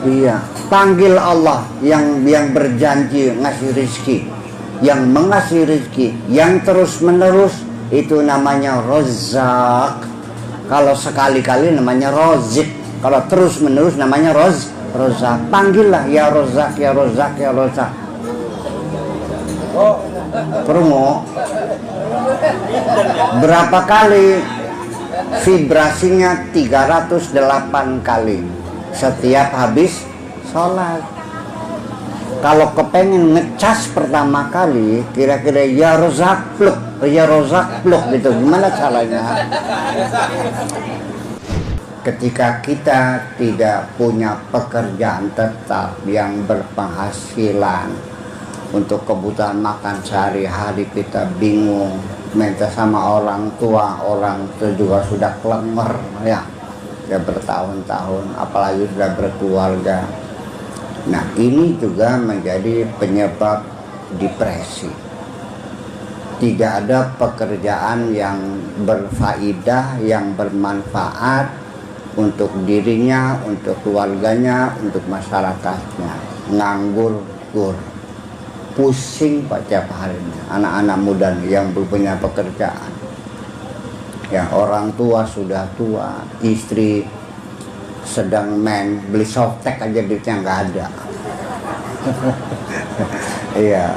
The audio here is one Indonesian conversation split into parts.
Iya, panggil Allah yang berjanji ngasih rizki, yang mengasih rizki, yang terus menerus, itu namanya Razzaq. Kalau sekali-kali namanya Razik, kalau terus menerus namanya Razzaq. Panggillah ya Razzaq, ya Razzaq, ya Razzaq. Promo berapa kali? Vibrasinya 308 kali setiap habis sholat. Kalau kepengen ngecas pertama kali, kira-kira ya Razzaq pluk, ya Razzaq pluk gitu, gimana caranya? Ketika kita tidak punya pekerjaan tetap yang berpenghasilan untuk kebutuhan makan sehari-hari, kita bingung minta sama orang tua itu juga sudah klenger ya bertahun-tahun, apalagi sudah berkeluarga. Nah, ini juga menjadi penyebab depresi. Tidak ada pekerjaan yang berfaedah, yang bermanfaat untuk dirinya, untuk keluarganya, untuk masyarakatnya. Nganggur, pusing Pak tiap harinya. Anak-anak muda yang belum punya pekerjaan, yang orang tua sudah tua, istri sedang beli softtek aja duitnya nggak ada. Iya,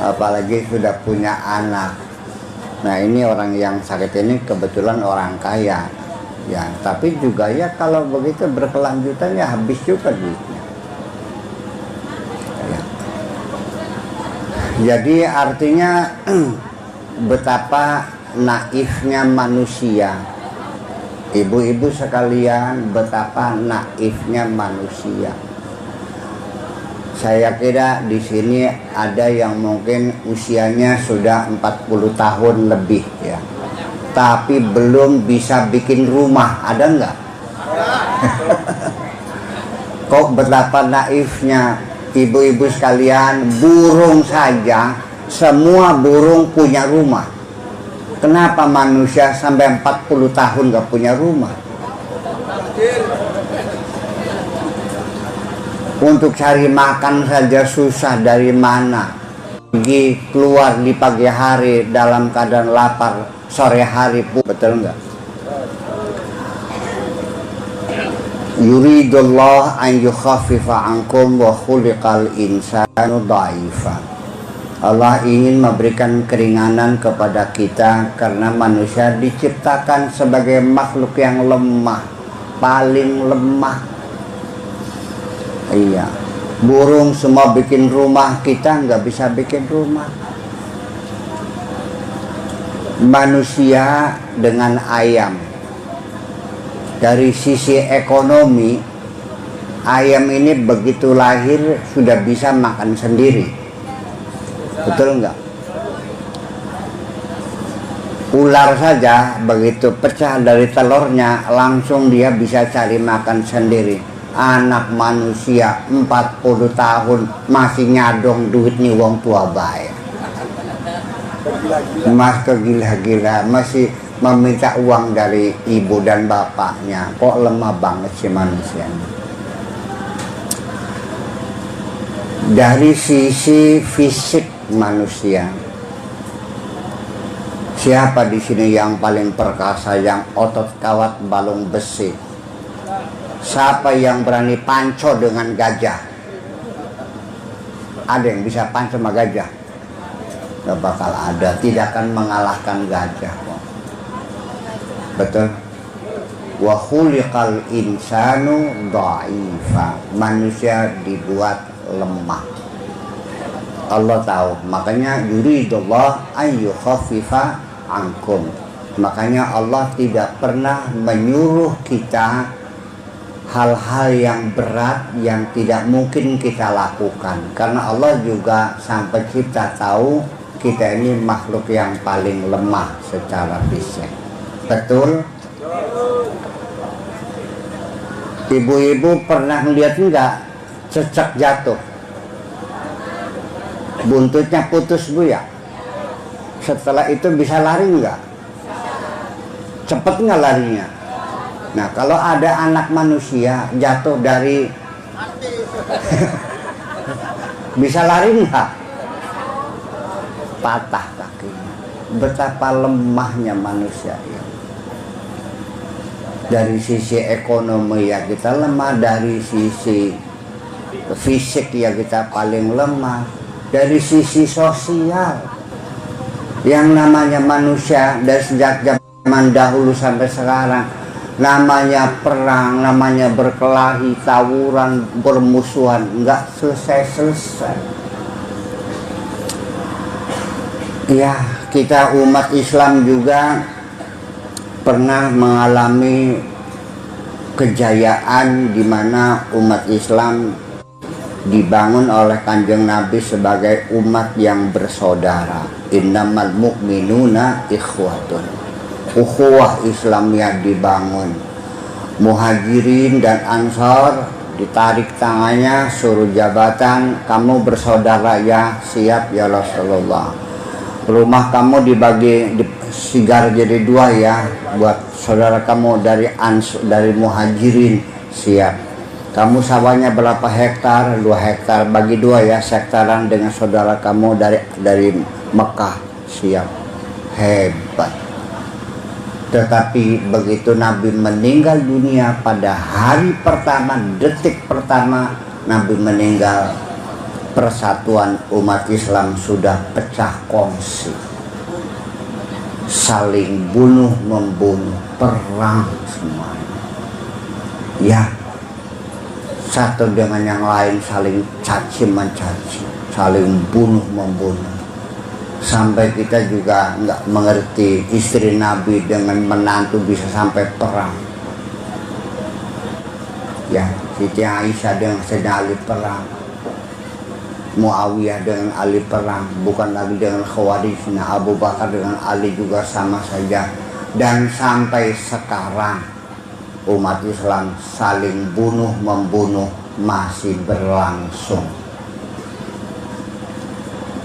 apalagi sudah punya anak. Nah, ini orang yang sakit ini kebetulan orang kaya ya, tapi juga ya kalau begitu berkelanjutan ya habis juga duitnya ya. Jadi artinya betapa naifnya manusia. Ibu-ibu sekalian, betapa naifnya manusia. Saya kira di sini ada yang mungkin usianya sudah 40 tahun lebih ya, tapi belum bisa bikin rumah. Ada nggak? Kok betapa naifnya ibu-ibu sekalian, burung saja, semua burung punya rumah. Kenapa manusia sampai 40 tahun gak punya rumah? Untuk cari makan saja susah, dari mana? Pergi keluar di pagi hari dalam keadaan lapar, sore hari pun, betul nggak? Yuridullah an yukhaffifa ankum wa khuliqal insanu dhaifan. Allah ingin memberikan keringanan kepada kita karena manusia diciptakan sebagai makhluk yang lemah, paling lemah. Iya, burung semua bikin rumah, kita nggak bisa bikin rumah. Manusia dengan ayam, dari sisi ekonomi, ayam ini begitu lahir sudah bisa makan sendiri. Betul enggak? Ular saja begitu pecah dari telurnya langsung dia bisa cari makan sendiri. Anak manusia 40 tahun masih nyadong duit nih wong tua baik. Mas kegila-gila, masih meminta uang dari ibu dan bapaknya. Kok lemah banget sih manusia. Dari sisi fisik manusia, siapa di sini yang paling perkasa, yang otot kawat balung besi? Siapa yang berani panco dengan gajah? Ada yang bisa panco sama gajah? Gak bakal ada, tidak akan mengalahkan gajah. Betul? Wa khuliqal insanu dha'ifa. Manusia dibuat lemah. Allah tahu, makanya yuridullah ayyukhaffifa ankum. Makanya Allah tidak pernah menyuruh kita hal-hal yang berat yang tidak mungkin kita lakukan, karena Allah juga sampai kita tahu kita ini makhluk yang paling lemah secara fisik. Betul? Ibu-ibu pernah melihat enggak cecak jatuh, buntutnya putus bu ya? Setelah itu bisa lari enggak? Cepet enggak larinya? Nah, kalau ada anak manusia jatuh dari Bisa lari nggak? Patah kakinya. Betapa lemahnya manusia ini. Dari sisi ekonomi ya kita lemah, dari sisi fisik ya kita paling lemah, dari sisi sosial yang namanya manusia dari sejak zaman dahulu sampai sekarang, namanya perang, namanya berkelahi, tawuran, bermusuhan, nggak selesai-selesai. Ya, kita umat Islam juga pernah mengalami kejayaan di mana umat Islam dibangun oleh Kanjeng Nabi sebagai umat yang bersaudara. Innamal mu'minuna ikhwatun. Ukhuwah Islamiyah dibangun. Muhajirin dan Ansor ditarik tangannya, suruh jabatan, kamu bersaudara ya, siap ya Rasulullah. Rumah kamu dibagi sigar jadi dua ya, buat saudara kamu dari Muhajirin, siap. Kamu sawahnya berapa hektar? 2 hektar, bagi 2 ya, hektaran dengan saudara kamu dari Mekah, siap. Hebat. Tetapi begitu Nabi meninggal dunia pada hari pertama, detik pertama Nabi meninggal, persatuan umat Islam sudah pecah kongsi. Saling bunuh membunuh, perang semuanya. Ya, satu dengan yang lain saling caci mencaci, saling bunuh membunuh. Sampai kita juga nggak mengerti istri Nabi dengan menantu bisa sampai perang. Ya, Siti Aisyah dengan Sayyidina Ali perang, Muawiyah dengan Ali perang, bukan lagi dengan Khawarij. Nah, Abu Bakar dengan Ali juga sama saja. Dan sampai sekarang umat Islam saling bunuh membunuh masih berlangsung.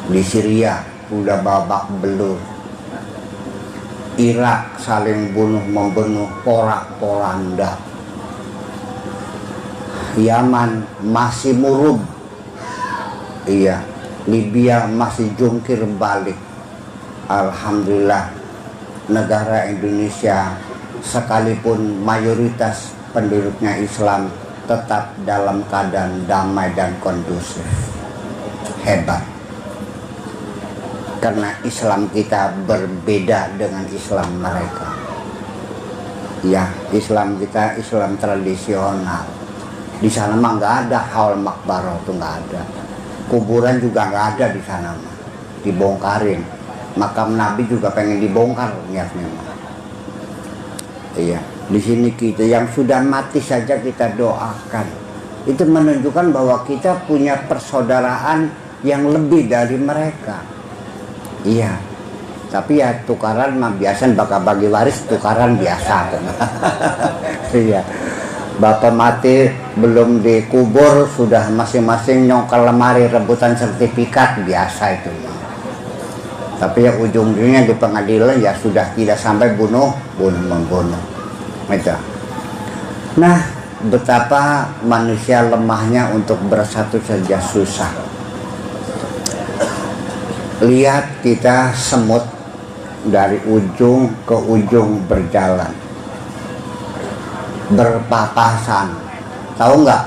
Di Syria udah babak belur, Irak saling bunuh membunuh, porak-poranda, Yaman masih murub, iya, Libya masih jungkir balik. Alhamdulillah negara Indonesia sekalipun mayoritas penduduknya Islam tetap dalam keadaan damai dan kondusif. Hebat. Karena Islam kita berbeda dengan Islam mereka. Ya, Islam kita Islam tradisional. Di sana mah nggak ada haul makbarah, tuh nggak ada. Kuburan juga nggak ada di sana mah, dibongkarin. Makam Nabi juga pengen dibongkar niatnya mah. Iya, di sini kita yang sudah mati saja kita doakan. Itu menunjukkan bahwa kita punya persaudaraan yang lebih dari mereka. Iya, tapi ya tukaran mah biasa, bakal bagi waris tukaran biasa. Iya, bapak mati belum dikubur sudah masing-masing nyongkel lemari rebutan sertifikat, biasa itu. Tapi ya ujung-ujungnya di pengadilan ya sudah tidak sampai bunuh membunuh. Gitu. Nah, betapa manusia lemahnya untuk bersatu saja susah. Lihat kita semut dari ujung ke ujung berjalan, berpapasan. Tahu nggak?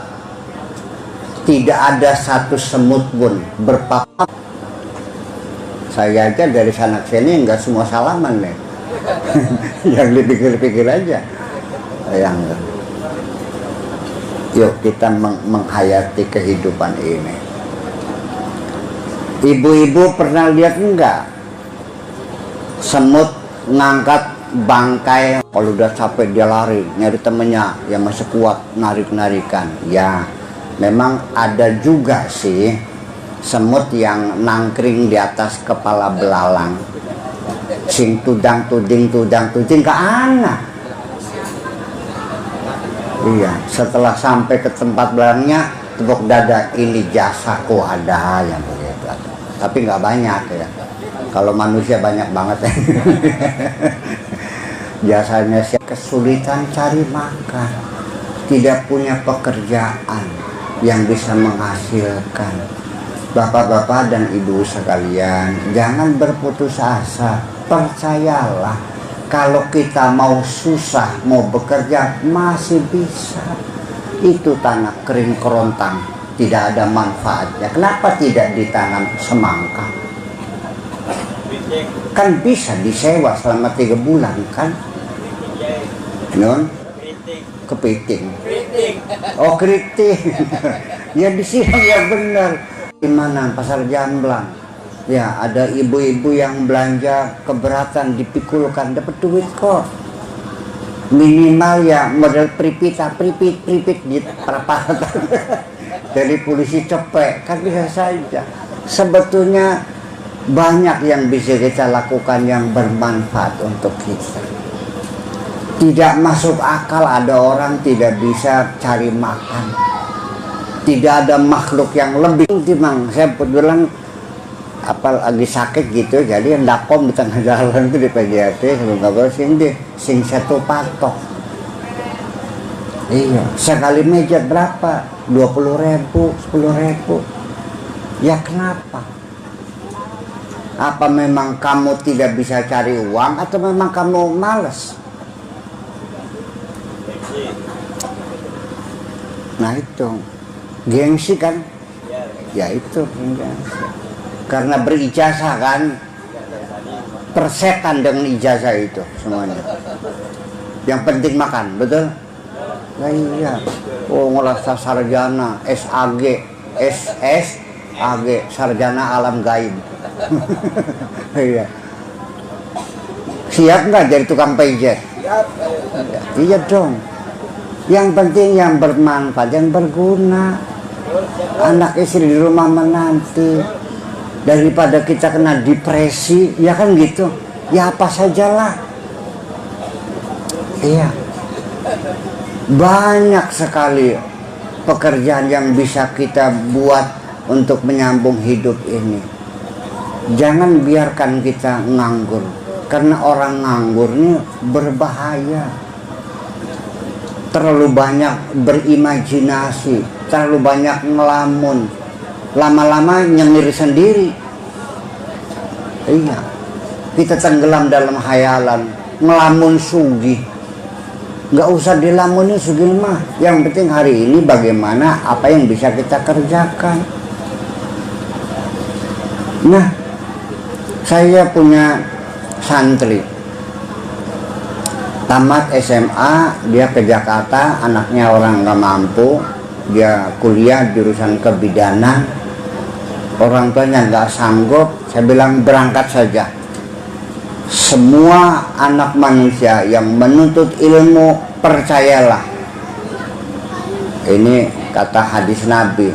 Tidak ada satu semut pun berpapasan. Saya aja dari sana ke sini nggak semua salaman nih. Yang dipikir-pikir aja. Yuk kita menghayati kehidupan ini. Ibu-ibu pernah lihat enggak semut ngangkat bangkai? Kalau udah capek dia lari nyari temennya yang masih kuat, narik-narikan. Ya, memang ada juga sih semut yang nangkring di atas kepala belalang, sing tudang tuding ke anak. Iya, setelah sampai ke tempat belangnya tepuk dada, ini jasaku, ada yang begitu. Tapi nggak banyak ya. Kalau manusia banyak banget ya. Biasanya kesulitan cari makan, tidak punya pekerjaan, yang bisa menghasilkan. Bapak-bapak dan ibu sekalian, jangan berputus asa. Percayalah, kalau kita mau susah, mau bekerja, masih bisa. Itu tanah kering kerontang, tidak ada manfaatnya. Kenapa tidak ditanam semangka? Kan bisa disewa selama 3 bulan kan? Non? Kepiting. Oh, keriting. Ya disiram ya benar. Gimana pasar Jamblang? Ya ada ibu-ibu yang belanja keberatan, dipikulkan, dapat duit kok. Minimal ya model pripit di perapatan. Dari polisi cepet kan bisa saja. Sebetulnya banyak yang bisa kita lakukan yang bermanfaat untuk kita. Tidak masuk akal ada orang tidak bisa cari makan. Tidak ada makhluk yang lebih timang. Saya kebetulan lagi sakit gitu, jadi ndakom di tengah jalan itu di PJT sebelum sing satu patok. Iya, sekali meja berapa? 20.000, 10.000. Ya kenapa? Apa memang kamu tidak bisa cari uang atau memang kamu malas? Nah itu gengsi kan? Ya itu gengsi. Karena berijazah kan, persetan dengan ijazah itu semuanya. Yang penting makan, betul? Nah, iya. Oh ngerasa sarjana, SAG, SSAG, sarjana alam gaib. Iya. Siap nggak jadi tukang pijet? Iya dong. Yang penting yang bermanfaat, yang berguna. Anak istri di rumah menanti. Daripada kita kena depresi, ya kan gitu. Ya apa sajalah. Iya. Banyak sekali pekerjaan yang bisa kita buat untuk menyambung hidup ini. Jangan biarkan kita nganggur. Karena orang nganggur ini berbahaya. Terlalu banyak berimajinasi, terlalu banyak ngelamun. Lama-lama nyengir sendiri. Iya. Kita tenggelam dalam hayalan, ngelamun sugih. Nggak usah dilamunin sugih mah. Yang penting hari ini bagaimana apa yang bisa kita kerjakan. Nah, saya punya santri tamat SMA, dia ke Jakarta, anaknya orang nggak mampu, dia kuliah jurusan kebidanan. Orang tuanya nggak sanggup, saya bilang berangkat saja. Semua anak manusia yang menuntut ilmu, percayalah. Ini kata hadis Nabi.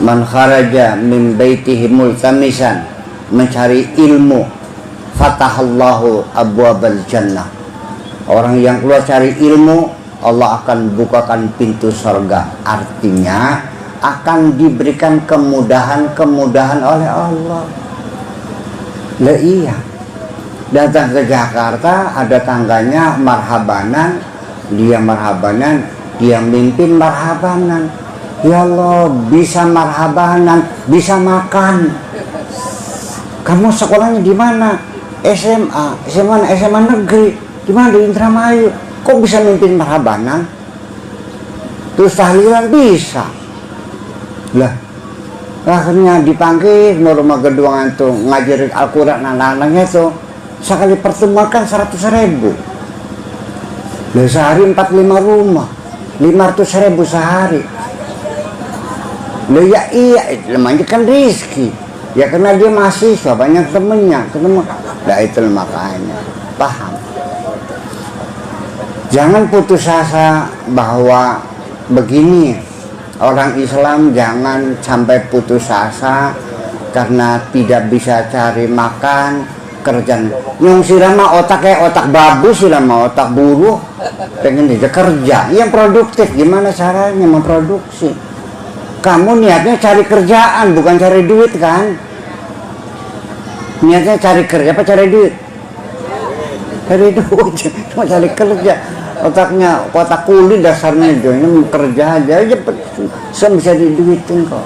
Man kharaja min baitihi multamisan, mencari ilmu, fatahallahu abwabal jannah. Orang yang keluar cari ilmu, Allah akan bukakan pintu surga. Artinya akan diberikan kemudahan-kemudahan oleh Allah. Lah iya. Datang ke Jakarta, ada tangganya marhabanan, dia marhabanan, dia mimpin marhabanan. Ya Allah, bisa marhabanan, bisa makan. Kamu sekolahnya di mana? SMA negeri. Di mana? Di Indramayu. Kok bisa mimpin marhabanan? Terus tahlilan bisa. Lah, akhirnya dipanggil ke rumah gedung itu ngajarin Al-Quran anak-anaknya itu. Sekali pertemuan kan 100.000. Lah sehari 45 rumah, 500.000 sehari. Lah ya iya, namanya kan rezeki. Ya karena dia mahasiswa, banyak temennya, ketemu. Nah itu makanya, paham. Jangan putus asa bahwa begini. Orang Islam jangan sampai putus asa karena tidak bisa cari makan, kerjaan. Yang sirama otaknya otak babu, sirama otak buruh, pengen dia kerja. Yang produktif, gimana caranya memproduksi? Kamu niatnya cari kerjaan, bukan cari duit kan? Niatnya cari kerja apa cari duit? Cari duit, cuma cari kerja. Otaknya otak kulit dasarnya, ini kerja aja. bisa diduitin kok.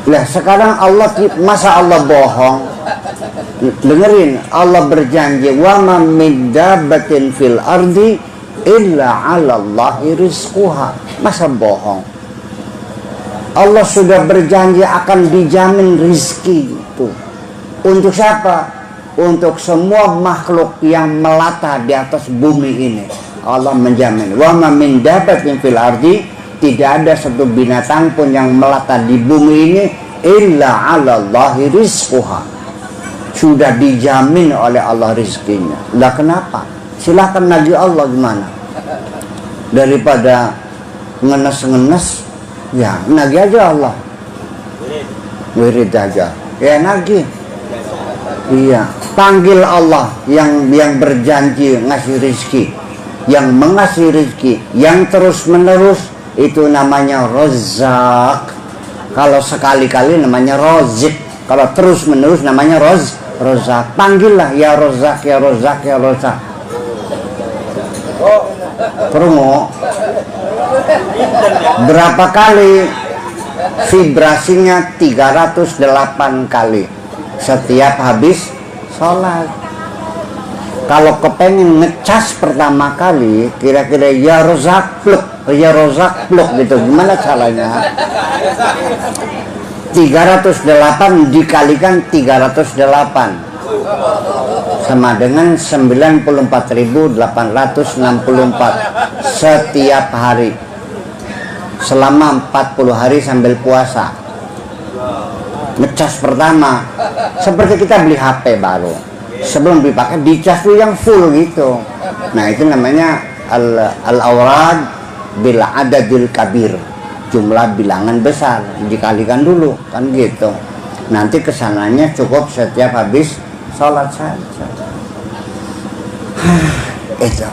Lah sekarang Allah, masa Allah bohong? Dengerin, Allah berjanji, wa ma min dabbatin fil ardi illa 'ala Allahi rizquha. Masa bohong? Allah sudah berjanji akan dijamin rizki itu. Untuk siapa? Untuk semua makhluk yang melata di atas bumi ini. Allah menjamin. Wa ma min dabbatin fil ardi, tidak ada satu binatang pun yang melata di bumi ini illa 'ala Allahi rizquha. Sudah dijamin oleh Allah rizkinya. Lah kenapa? Silahkan nagih Allah gimana? Daripada ngenes-ngenes, ya nagih aja Allah. Wirid aja. Ya nagih. Iya, panggil Allah yang berjanji ngasih rizki, yang mengasih rizki, yang terus menerus, itu namanya Razzaq. Kalau sekali-kali namanya Razik, kalau terus menerus namanya Razzaq. Panggillah ya Razzaq, ya Razzaq, ya Razzaq. Promo. Berapa kali? Vibrasinya 308 kali setiap habis sholat. Kalau kepengen ngecas pertama kali, kira-kira ya Razzaq pluk, ya Razzaq pluk gitu, gimana caranya? 308 dikalikan 308 sama dengan 94.864 setiap hari selama 40 hari sambil puasa. Ngecas pertama seperti kita beli HP baru, sebelum dipakai dicas tuh yang full gitu. Nah itu namanya al-awrad bil adadil kabir, jumlah bilangan besar, dikalikan dulu kan gitu. Nanti kesananya cukup setiap habis sholat saja. Itu